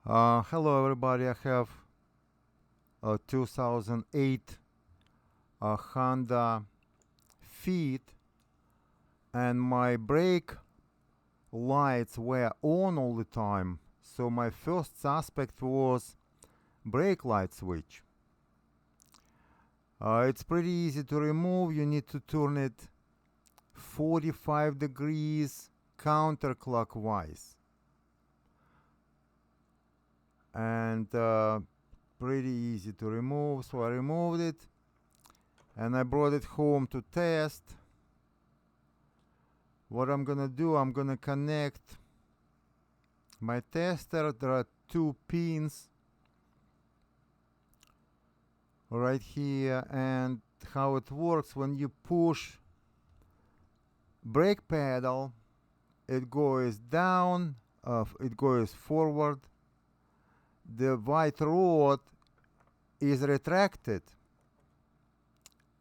Hello everybody, I have a 2008 Honda Fit and my brake lights were on all the time. So my first suspect was brake light switch. It's pretty easy to remove. You need to turn it 45 degrees counterclockwise. And pretty easy to remove, so I removed it and I brought it home to test. What I'm gonna do, I'm gonna connect my tester. There are two pins right here, and how it works: when you push brake pedal, it goes down, it goes forward. The white rod is retracted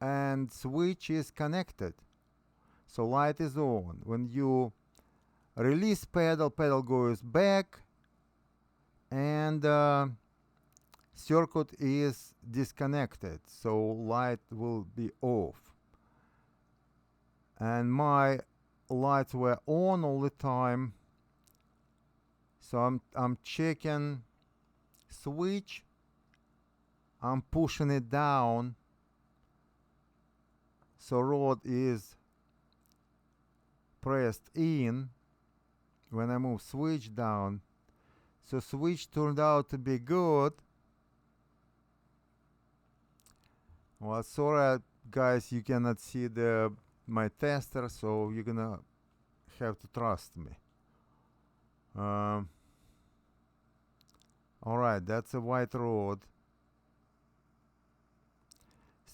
and switch is connected, so light is on. When you release pedal, pedal goes back and circuit is disconnected, so light will be off. And my lights were on all the time, so I'm checking switch, I'm pushing it down, so rod is pressed in. When I move switch down, so switch turned out to be good. Well, sorry guys, you cannot see my tester, so you're gonna have to trust me. Alright, that's a white rod.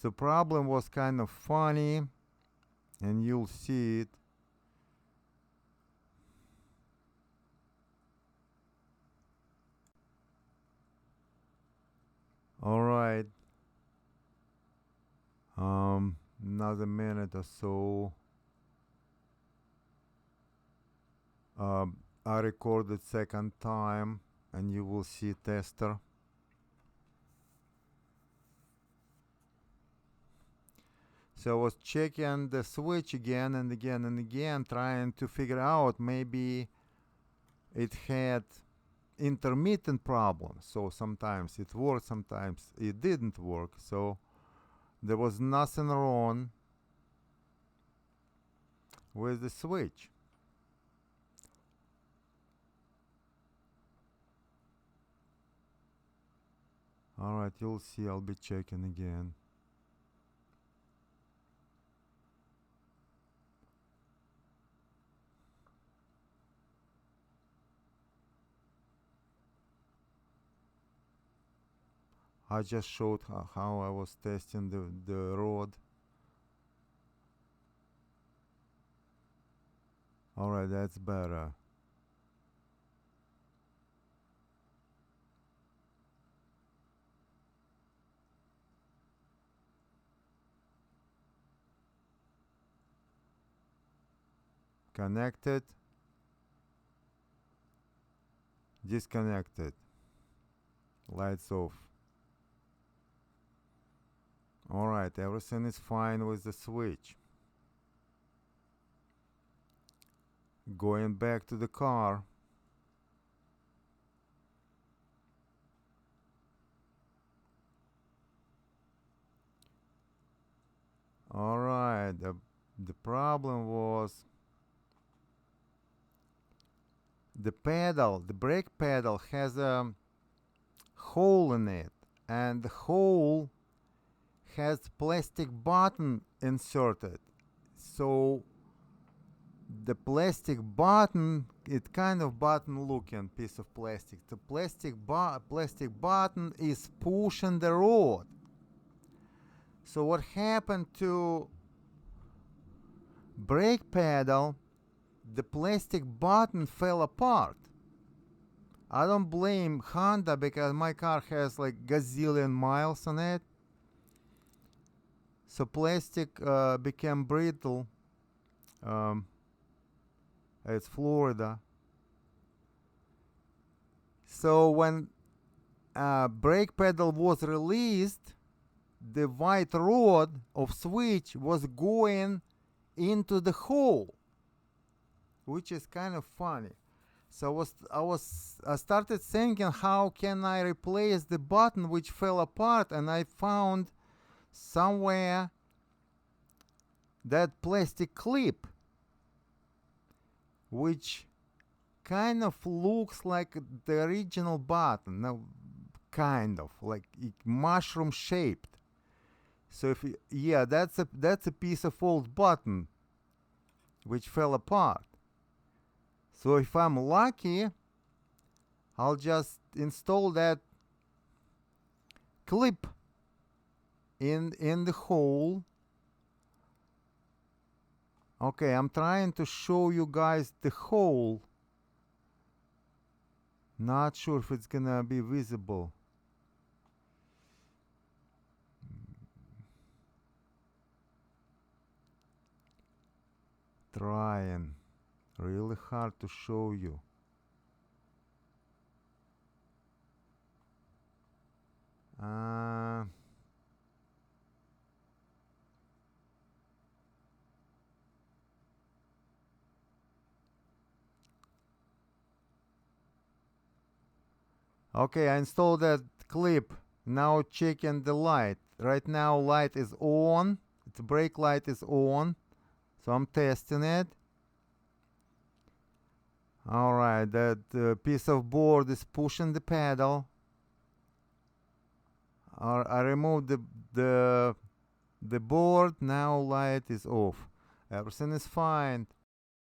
The problem was kind of funny, and you'll see it. Alright. Another minute or so. I recorded second time, and you will see tester. So I was checking the switch again and again and again, trying to figure out maybe it had intermittent problems. So sometimes it worked, sometimes it didn't work. So there was nothing wrong with the switch. Alright, you'll see, I'll be checking again. I just showed how I was testing the rod. Alright, that's better. Connected. Disconnected. Lights off. Alright, everything is fine with the switch. Going back to the car. Alright, the problem was the brake pedal has a hole in it, and the hole has plastic button inserted. So the plastic button, it kind of button looking piece of plastic. The plastic button is pushing the rod. So what happened to brake pedal? The plastic button fell apart. I don't blame Honda because my car has like gazillion miles on it. So plastic became brittle. It's Florida. So when brake pedal was released, the white rod of switch was going into the hole, which is kind of funny. So I started thinking, how can I replace the button which fell apart, and I found somewhere that plastic clip which kind of looks like the original button. Now, kind of like mushroom shaped. So yeah, that's a piece of old button which fell apart. So if I'm lucky, I'll just install that clip in the hole. Okay, I'm trying to show you guys the hole. Not sure if it's gonna be visible. Trying really hard to show you. Okay, I installed that clip. Now checking the light. Right now light is on. The brake light is on. So I'm testing it. Alright, that piece of board is pushing the pedal. I removed the board. Now light is off. Everything is fine.